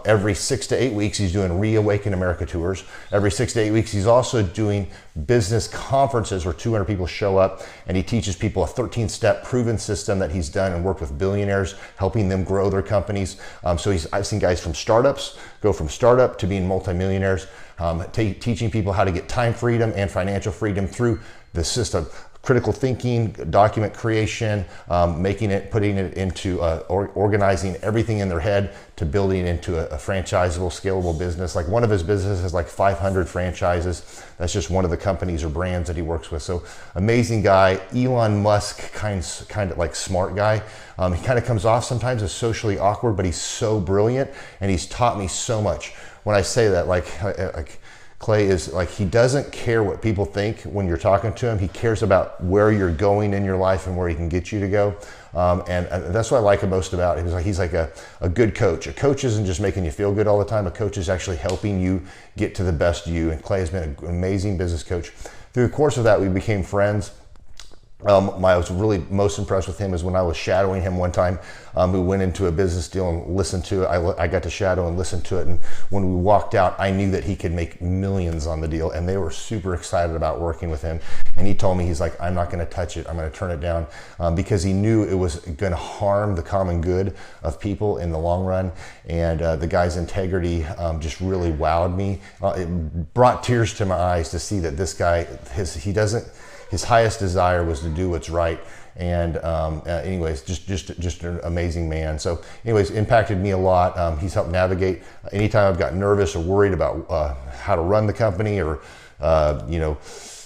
Every 6 to 8 weeks, he's doing Reawaken America tours. Every 6 to 8 weeks, he's also doing business conferences where 200 people show up, and he teaches people a 13-step proven system that he's done and worked with billionaires, helping them grow their companies. So I've seen guys from startups go from startup to being multimillionaires, teaching people how to get time freedom and financial freedom through the system. Critical thinking, document creation, putting it into organizing everything in their head to building it into a franchisable, scalable business. Like one of his businesses has like 500 franchises. That's just one of the companies or brands that he works with. So amazing guy, Elon Musk kind of like smart guy. He kind of comes off sometimes as socially awkward, but he's so brilliant, and he's taught me so much. When I say that, like Clay is like, he doesn't care what people think when you're talking to him. He cares about where you're going in your life and where he can get you to go. And that's what I like most about him. He's like a good coach. A coach isn't just making you feel good all the time. A coach is actually helping you get to the best you. And Clay has been an amazing business coach. Through the course of that, we became friends. I was really most impressed with him is when I was shadowing him one time. We went into a business deal and listened to it. I got to shadow and listen to it. And when we walked out, I knew that he could make millions on the deal. And they were super excited about working with him. And he told me, he's like, I'm not going to touch it. I'm going to turn it down, because he knew it was going to harm the common good of people in the long run. And the guy's integrity just really wowed me. It brought tears to my eyes to see that this guy, his highest desire was to do what's right And anyways, just an amazing man. So anyways, impacted me a lot. He's helped navigate anytime I've got nervous or worried about how to run the company, or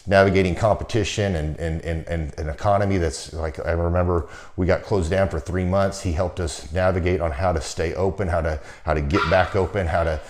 navigating competition and an economy that's like, I remember we got closed down for 3 months. He helped us navigate on how to stay open, how to get back open, how to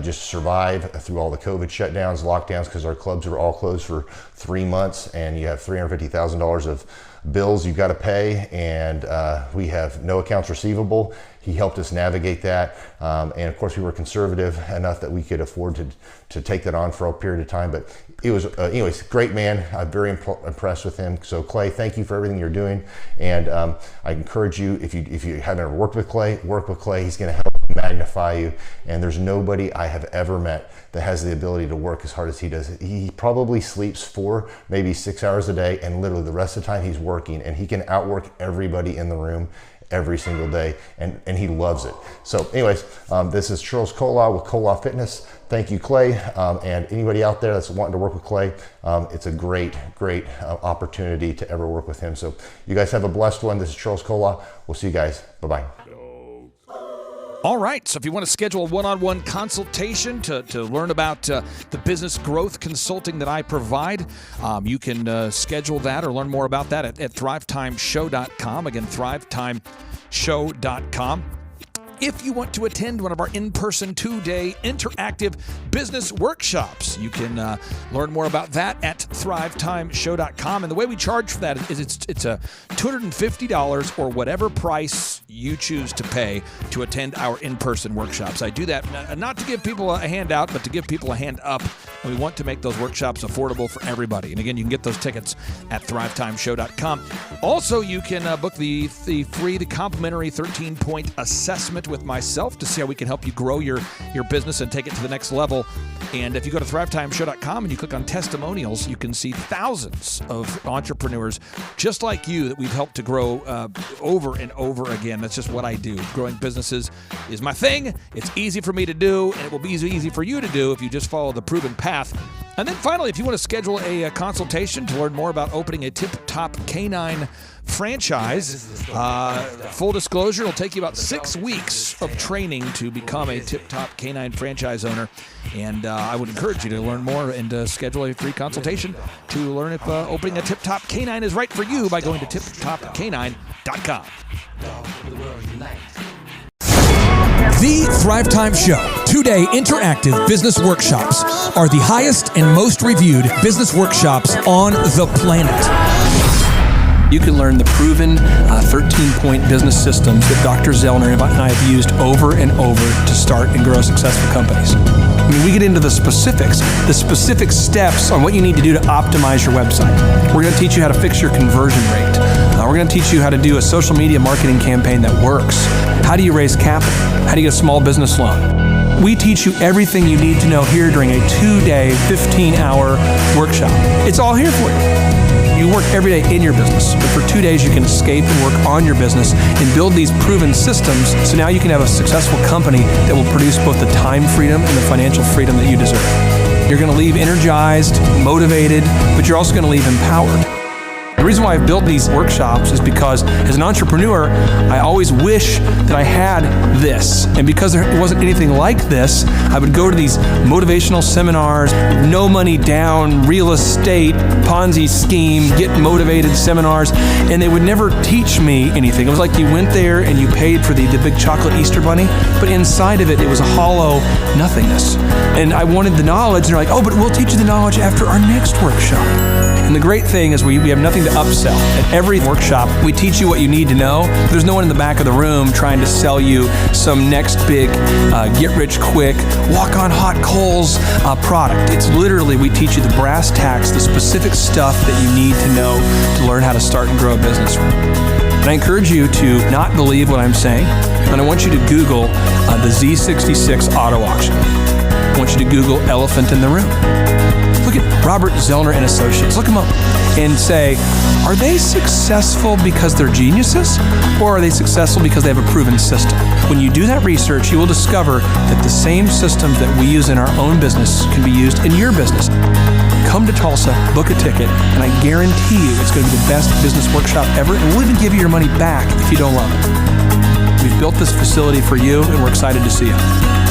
just survive through all the COVID shutdowns, lockdowns, because our clubs were all closed for 3 months, and you have $350,000 of bills you've got to pay, and we have no accounts receivable. He helped us navigate that, and of course we were conservative enough that we could afford to take that on for a period of time. But it was, anyways, great man. I'm very impressed with him. So Clay, thank you for everything you're doing, and I encourage you, if you haven't ever worked with Clay, work with Clay. He's going to help magnify you, and there's nobody I have ever met that has the ability to work as hard as he does. He probably sleeps 4, maybe 6 hours a day, and literally the rest of the time he's working, and he can outwork everybody in the room every single day, and he loves it. So anyways, this is Charles Kolaw with Kolaw Fitness. Thank you, Clay, and anybody out there that's wanting to work with Clay, it's a great opportunity to ever work with him. So you guys have a blessed one. This is Charles Kolaw. We'll see you guys. Bye-bye. All right, so if you want to schedule a one-on-one consultation to learn about the business growth consulting that I provide, you can schedule that or learn more about that at thrivetimeshow.com. Again, thrivetimeshow.com. If you want to attend one of our in-person 2-day interactive business workshops, you can learn more about that at thrivetimeshow.com. And the way we charge for that is it's a $250 or whatever price you choose to pay to attend our in-person workshops. I do that not to give people a handout, but to give people a hand up. And we want to make those workshops affordable for everybody. And again, you can get those tickets at thrivetimeshow.com. Also, you can book the complimentary 13-point assessment with myself to see how we can help you grow your business and take it to the next level. And if you go to thrivetimeshow.com and you click on testimonials, you can see thousands of entrepreneurs just like you that we've helped to grow over and over again. That's just what I do. Growing businesses is my thing. It's easy for me to do, and it will be easy for you to do if you just follow the proven path. And then finally, if you want to schedule a consultation to learn more about opening a tip-top canine franchise, full disclosure, it'll take you about 6 weeks of training to become a tip-top canine franchise owner. And I would encourage you to learn more and schedule a free consultation to learn if opening a tip-top canine is right for you by going to tiptopcanine.com. The Thrive Time Show 2-day interactive business workshops are the highest and most reviewed business workshops on the planet. You can learn the proven 13-point business systems that Dr. Zellner and I have used over and over to start and grow successful companies. I mean, we get into the specific steps on what you need to do to optimize your website. We're going to teach you how to fix your conversion rate. We're going to teach you how to do a social media marketing campaign that works. How do you raise capital? How do you get a small business loan? We teach you everything you need to know here during a 2-day, 15-hour workshop. It's all here for you. You work every day in your business, but for 2 days you can escape and work on your business and build these proven systems so now you can have a successful company that will produce both the time freedom and the financial freedom that you deserve. You're going to leave energized, motivated, but you're also going to leave empowered. The reason why I've built these workshops is because as an entrepreneur, I always wish that I had this. And because there wasn't anything like this, I would go to these motivational seminars, no money down, real estate, Ponzi scheme, get motivated seminars, and they would never teach me anything. It was like you went there and you paid for the big chocolate Easter bunny, but inside of it was a hollow nothingness. And I wanted the knowledge, and they're like, oh, but we'll teach you the knowledge after our next workshop. And the great thing is we have nothing to upsell. At every workshop, we teach you what you need to know. There's no one in the back of the room trying to sell you some next big get-rich-quick, walk-on-hot coals product. It's literally, we teach you the brass tacks, the specific stuff that you need to know to learn how to start and grow a business. And I encourage you to not believe what I'm saying, and I want you to Google the Z66 auto auction. I want you to Google elephant in the room. Look at Robert Zellner and Associates. Look them up and say, are they successful because they're geniuses, or are they successful because they have a proven system? When you do that research, you will discover that the same systems that we use in our own business can be used in your business. come to Tulsa, book a ticket, and I guarantee you it's going to be the best business workshop ever, and we'll even give you your money back if you don't love it. We've built this facility for you, and we're excited to see you.